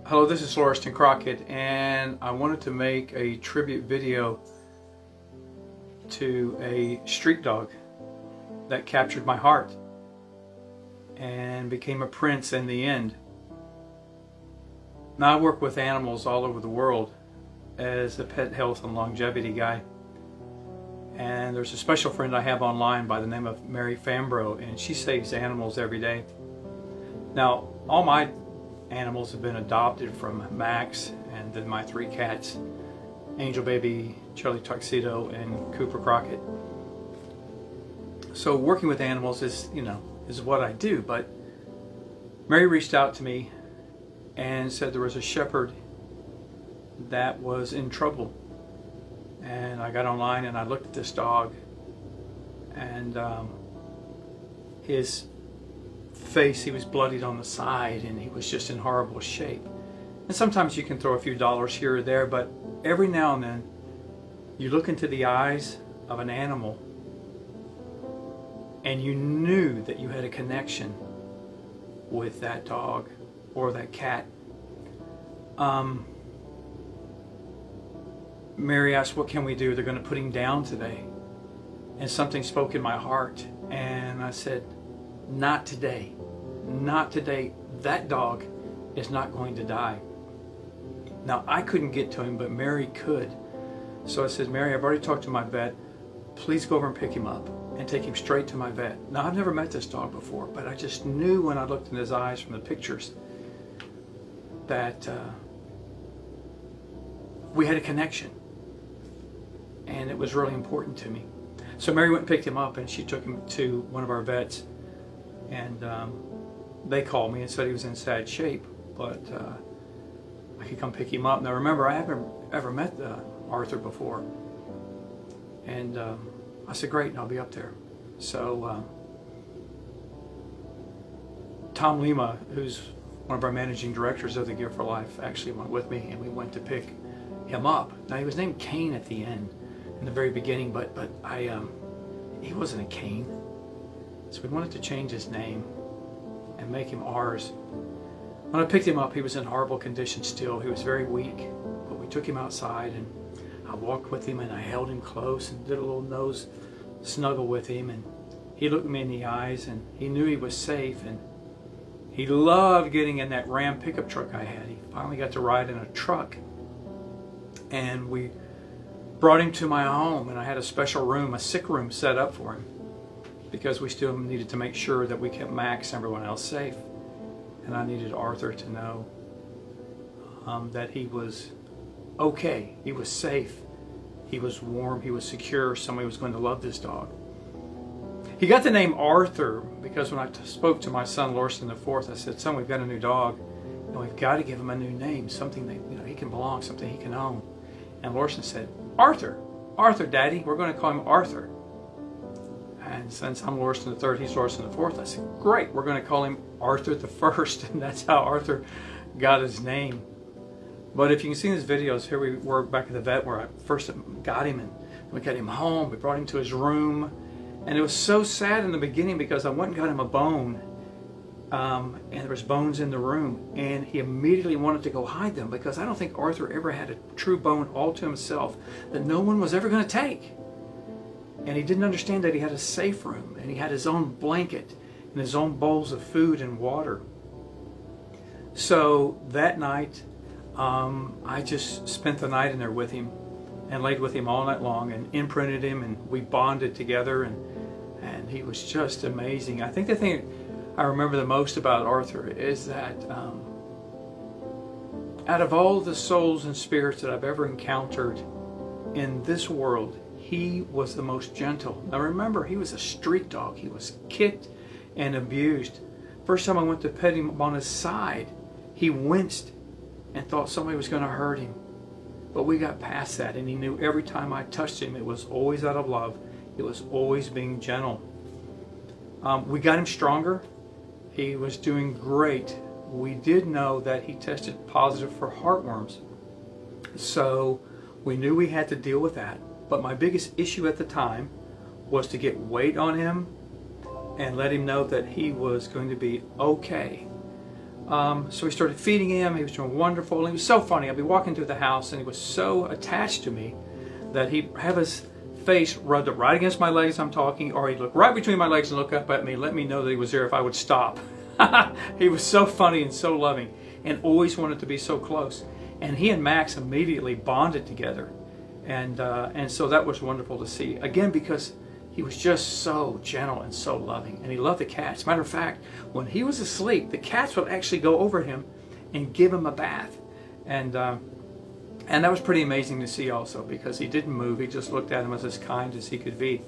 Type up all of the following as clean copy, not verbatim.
Hello, this is Lauriston Crockett, and I wanted to make a tribute video to a street dog that captured my heart and became a prince in the end. Now, I work with animals all over the world as a pet health and longevity guy, and there's a special friend I have online by the name of Mary Fambro, and she saves animals every day. Now, all my animals have been adopted from Max, and then my 3 cats, Angel Baby, Charlie Tuxedo, and Cooper Crockett. So working with animals is what I do. But Mary reached out to me and said there was a shepherd that was in trouble, and I got online and I looked at this dog, and his face, he was bloodied on the side, and he was just in horrible shape. And sometimes you can throw a few dollars here or there, but every now and then you look into the eyes of an animal and you knew that you had a connection with that dog or that cat. Mary asked, what can we do? They're going to put him down today. And something spoke in my heart, and I said, not today. Not today. That dog is not going to die. Now, I couldn't get to him, but Mary could. So I said, Mary, I've already talked to my vet. Please go over and pick him up and take him straight to my vet. Now, I've never met this dog before, but I just knew when I looked in his eyes from the pictures that we had a connection, and it was really important to me. So Mary went and picked him up, and she took him to one of our vets, and they called me and said he was in sad shape, but I could come pick him up. Now remember, I haven't ever met Arthur before, and I said, great, and I'll be up there. So Tom Lima, who's one of our managing directors of the Gear for Life, actually went with me, and we went to pick him up. Now, he was named Cain at the end, in the very beginning, but he wasn't a Cain. So we wanted to change his name and make him ours. When I picked him up, he was in horrible condition still. He was very weak, but we took him outside, and I walked with him, and I held him close and did a little nose snuggle with him, and he looked me in the eyes, and he knew he was safe, and he loved getting in that Ram pickup truck I had. He finally got to ride in a truck, and we brought him to my home, and I had a special room, a sick room set up for him, because we still needed to make sure that we kept Max and everyone else safe. And I needed Arthur to know that he was okay, he was safe, he was warm, he was secure, somebody was going to love this dog. He got the name Arthur because when I spoke to my son Lauriston IV, I said, son, we've got a new dog, and we've got to give him a new name, something that he can belong, something he can own. And Lauriston said, Arthur, Arthur, Daddy, we're going to call him Arthur. And since I'm Lauriston III, he's Lauriston IV, I said, great, we're going to call him Arthur the First, and that's how Arthur got his name. But if you can see in his videos, here we were back at the vet where I first got him, and we got him home, we brought him to his room, and it was so sad in the beginning because I went and got him a bone, and there was bones in the room, and he immediately wanted to go hide them because I don't think Arthur ever had a true bone all to himself that no one was ever going to take. And he didn't understand that he had a safe room, and he had his own blanket and his own bowls of food and water. So that night, I just spent the night in there with him and laid with him all night long and imprinted him, and we bonded together, and he was just amazing. I think the thing I remember the most about Arthur is that out of all the souls and spirits that I've ever encountered in this world, he was the most gentle. Now remember, he was a street dog. He was kicked and abused. First time I went to pet him on his side, he winced and thought somebody was going to hurt him. But we got past that, and he knew every time I touched him, it was always out of love. It was always being gentle. We got him stronger. He was doing great. We did know that he tested positive for heartworms. So we knew we had to deal with that. But my biggest issue at the time was to get weight on him and let him know that he was going to be okay. So we started feeding him. He was doing wonderful. And he was so funny. I'd be walking through the house and he was so attached to me that he'd have his face rubbed up right against my legs I'm talking, or he'd look right between my legs and look up at me, let me know that he was there if I would stop. He was so funny and so loving and always wanted to be so close. And he and Max immediately bonded together. And so that was wonderful to see. Again, because he was just so gentle and so loving. And he loved the cats. Matter of fact, when he was asleep, the cats would actually go over him and give him a bath. And that was pretty amazing to see also, because he didn't move. He just looked at him as kind as he could be.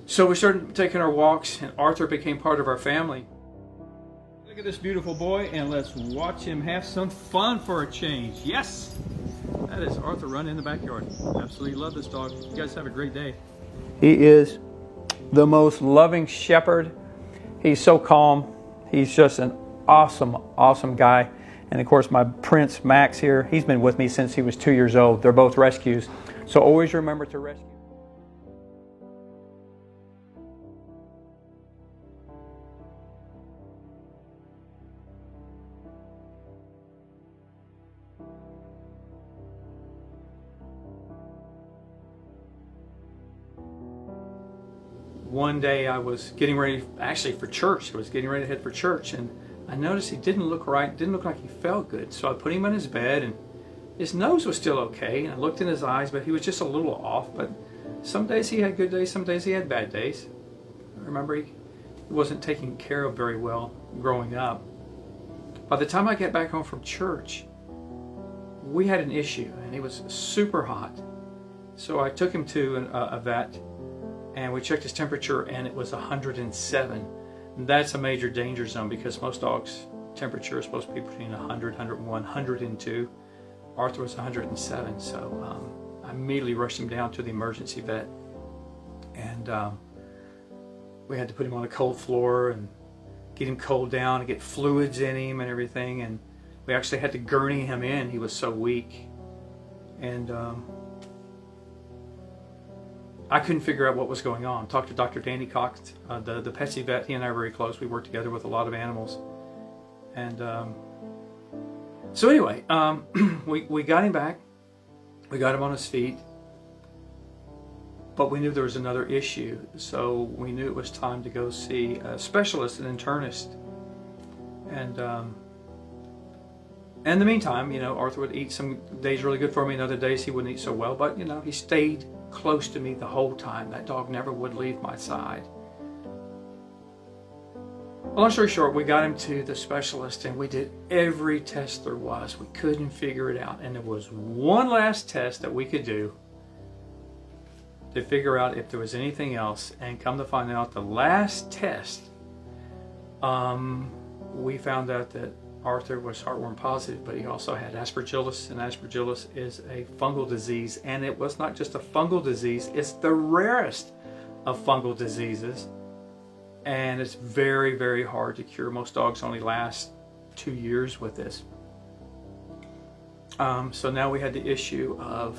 So we started taking our walks, and Arthur became part of our family. Look at this beautiful boy, and let's watch him have some fun for a change. Yes! That is Arthur running in the backyard. Absolutely love this dog. You guys have a great day. He is the most loving shepherd. He's so calm. He's just an awesome, awesome guy. And of course, my Prince Max here, he's been with me since he was 2 years old. They're both rescues. So always remember to rescue. One day I was getting ready, actually for church. I was getting ready to head for church, and I noticed he didn't look right, didn't look like he felt good. So I put him in his bed, and his nose was still okay. And I looked in his eyes, but he was just a little off. But some days he had good days, some days he had bad days. I remember he wasn't taken care of very well growing up. By the time I got back home from church, we had an issue, and he was super hot. So I took him to a vet, and we checked his temperature, and it was 107. That's a major danger zone, because most dogs' temperature is supposed to be between 100, 101, 102. Arthur was 107, so I immediately rushed him down to the emergency vet. And we had to put him on a cold floor and get him cooled down and get fluids in him and everything. And we actually had to gurney him in. He was so weak. And I couldn't figure out what was going on. Talked to Dr. Danny Cox, the Petsy vet. He and I are very close. We work together with a lot of animals. And so anyway, we got him back. We got him on his feet. But we knew there was another issue. So we knew it was time to go see a specialist, an internist. And in the meantime, you know, Arthur would eat some days really good for me, and other days he wouldn't eat so well. But, you know, he stayed close to me the whole time. That dog never would leave my side. Long story short, we got him to the specialist, and we did every test there was. We couldn't figure it out. And there was one last test that we could do to figure out if there was anything else. And come to find out, the last test, we found out that Arthur was heartworm positive, but he also had aspergillus, and aspergillus is a fungal disease. And it was not just a fungal disease, it's the rarest of fungal diseases. And it's very, very hard to cure. Most dogs only last 2 years with this. So now we had the issue of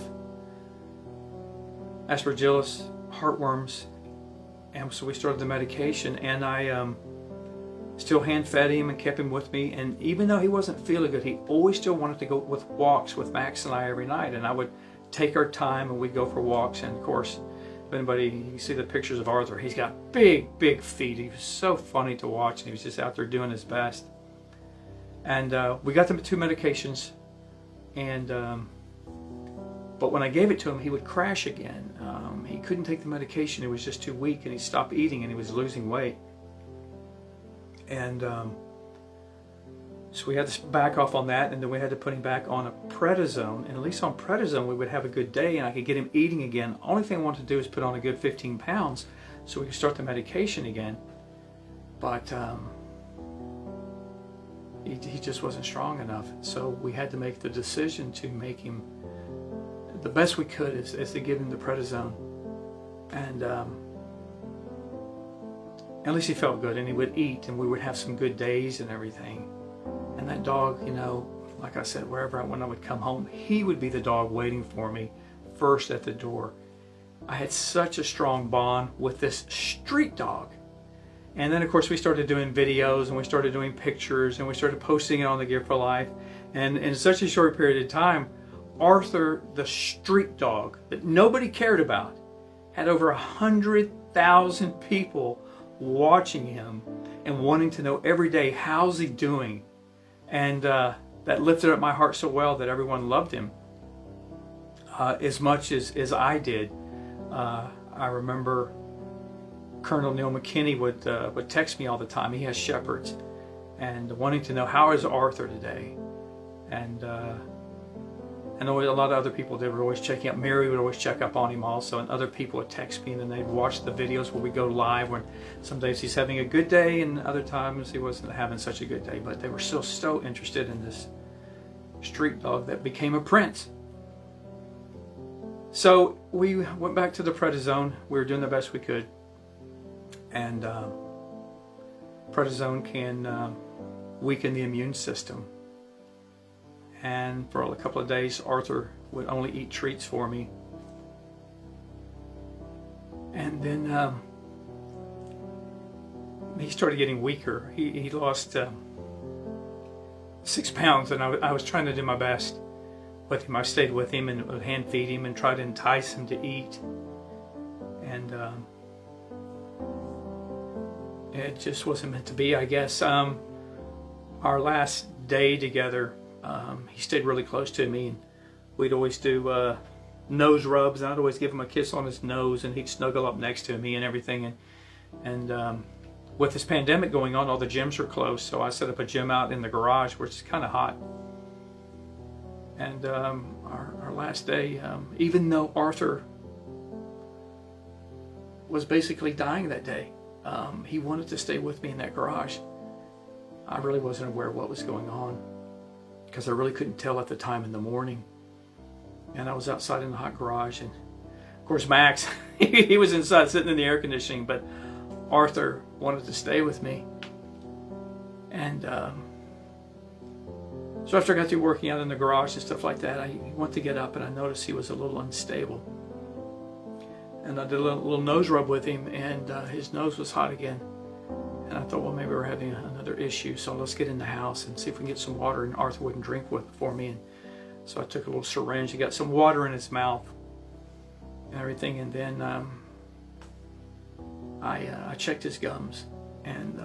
aspergillus, heartworms, and so we started the medication. And I still hand fed him and kept him with me. And even though he wasn't feeling good, he always still wanted to go with walks with Max and I every night. And I would take our time, and we'd go for walks. And of course, if anybody, you see the pictures of Arthur, he's got big, big feet. He was so funny to watch, and he was just out there doing his best. And we got them 2 medications, and but when I gave it to him, he would crash again. He couldn't take the medication. He was just too weak, and he stopped eating, and he was losing weight. And so we had to back off on that, and then we had to put him back on a prednisone. And at least on prednisone, we would have a good day, and I could get him eating again. Only thing I wanted to do is put on a good 15 pounds so we could start the medication again. But he just wasn't strong enough. So we had to make the decision to make him, the best we could is to give him the prednisone. And at least he felt good, and he would eat, and we would have some good days and everything. And that dog, you know, like I said, wherever when I would come home, he would be the dog waiting for me first at the door. I had such a strong bond with this street dog. And then of course we started doing videos and we started doing pictures and we started posting it on the Gift for Life. And in such a short period of time, Arthur, the street dog that nobody cared about, had over 100,000 people watching him and wanting to know every day, how's he doing? And that lifted up my heart so well that everyone loved him as much as I did. I remember Colonel Neil McKinney would text me all the time. He has shepherds, and wanting to know, how is Arthur today? And I know a lot of other people, they were always checking up. Mary would always check up on him also, and other people would text me, and then they'd watch the videos where we go live, when some days he's having a good day and other times he wasn't having such a good day. But they were still so interested in this street dog that became a prince. So we went back to the prednisone. We were doing the best we could. And prednisone can weaken the immune system. And for a couple of days, Arthur would only eat treats for me. And then he started getting weaker. He lost 6 pounds, and I was trying to do my best with him. I stayed with him and would hand feed him and try to entice him to eat. And it just wasn't meant to be, I guess. Our last day together, he stayed really close to me, and we'd always do nose rubs, and I'd always give him a kiss on his nose, and he'd snuggle up next to me and everything. And with this pandemic going on, all the gyms are closed, so I set up a gym out in the garage, which is kind of hot. And our last day, even though Arthur was basically dying that day, he wanted to stay with me in that garage. I really wasn't aware of what was going on, because I really couldn't tell at the time in the morning. And I was outside in the hot garage, and of course Max, he was inside sitting in the air conditioning, but Arthur wanted to stay with me. And so after I got through working out in the garage and stuff like that, I went to get up, and I noticed he was a little unstable. And I did a little nose rub with him, and his nose was hot again. And I thought, well, maybe we're having another issue, so let's get in the house and see if we can get some water. And Arthur wouldn't drink for me, and so I took a little syringe and got some water in his mouth and everything. And then I checked his gums, and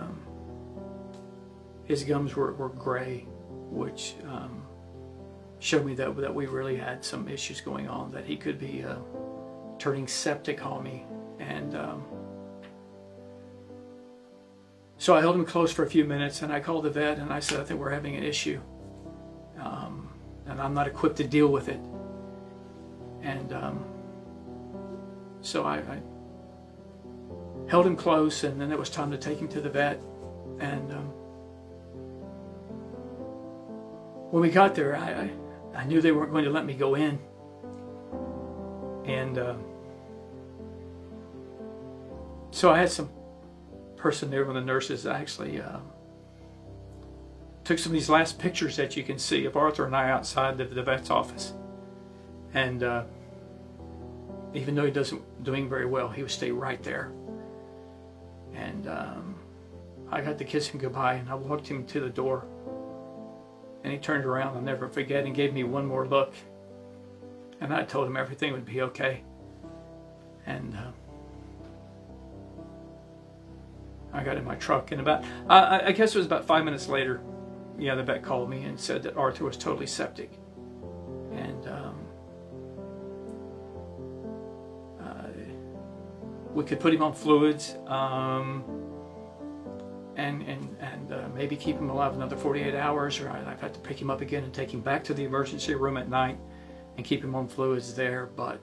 his gums were gray, which showed me that we really had some issues going on, that he could be turning septic on me. And so I held him close for a few minutes, and I called the vet, and I said, I think we're having an issue, and I'm not equipped to deal with it. And so I held him close, and then it was time to take him to the vet. And when we got there, I knew they weren't going to let me go in. And so I had some person there, one of the nurses, actually took some of these last pictures that you can see of Arthur and I outside the vet's office. And even though he wasn't doing very well, he would stay right there. And I got to kiss him goodbye, and I walked him to the door, and he turned around, I'll never forget, and gave me one more look. And I told him everything would be okay. And I got in my truck, and I guess it was about 5 minutes later, the vet called me and said that Arthur was totally septic. And we could put him on fluids, and maybe keep him alive another 48 hours, or I'd have to pick him up again and take him back to the emergency room at night and keep him on fluids there. But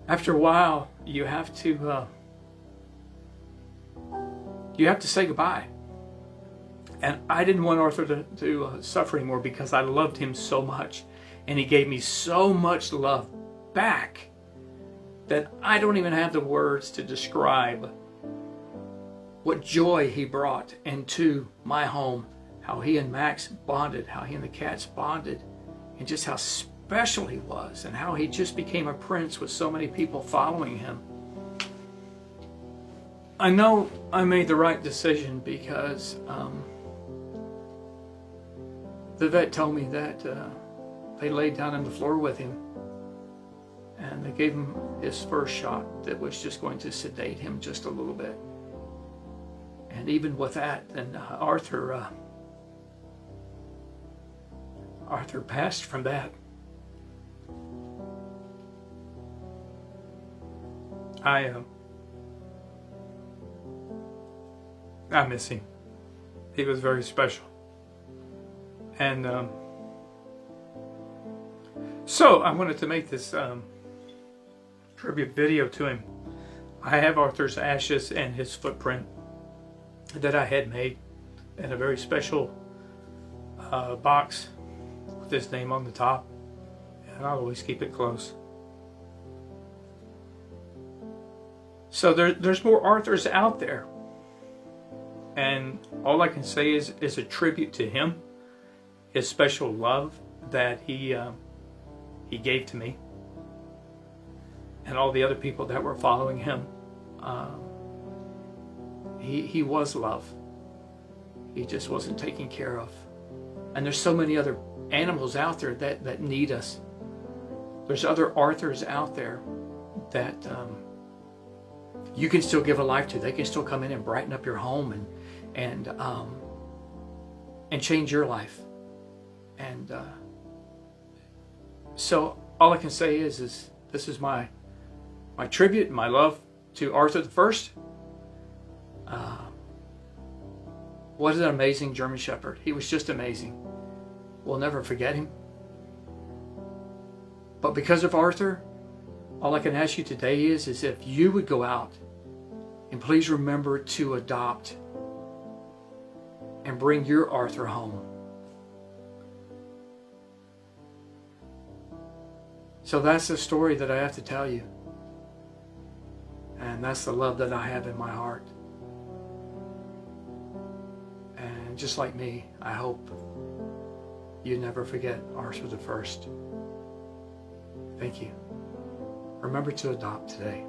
after a while, you have to say goodbye. And I didn't want Arthur to suffer anymore, because I loved him so much, and he gave me so much love back that I don't even have the words to describe what joy he brought into my home, how he and Max bonded, how he and the cats bonded, and just how special he was, and how he just became a prince with so many people following him. I know I made the right decision because the vet told me that they laid down on the floor with him and they gave him his first shot that was just going to sedate him just a little bit. And even with that, then Arthur passed from that. I miss him. He was very special. And so I wanted to make this tribute video to him. I have Arthur's ashes and his footprint that I had made in a very special box with his name on the top, and I'll always keep it close. So there's more Arthurs out there, and all I can say is a tribute to him, his special love that he gave to me, and all the other people that were following him. He was love. He just wasn't taken care of. And there's so many other animals out there that need us. There's other Arthurs out there that you can still give a life to. They can still come in and brighten up your home and change your life. And so all I can say is this is my tribute, my love to Arthur the First. What an amazing German Shepherd. He was just amazing. We'll never forget him. But because of Arthur, all I can ask you today is if you would go out and please remember to adopt and bring your Arthur home. So that's the story that I have to tell you. And that's the love that I have in my heart. And just like me, I hope you never forget Arthur the First. Thank you. Remember to adopt today.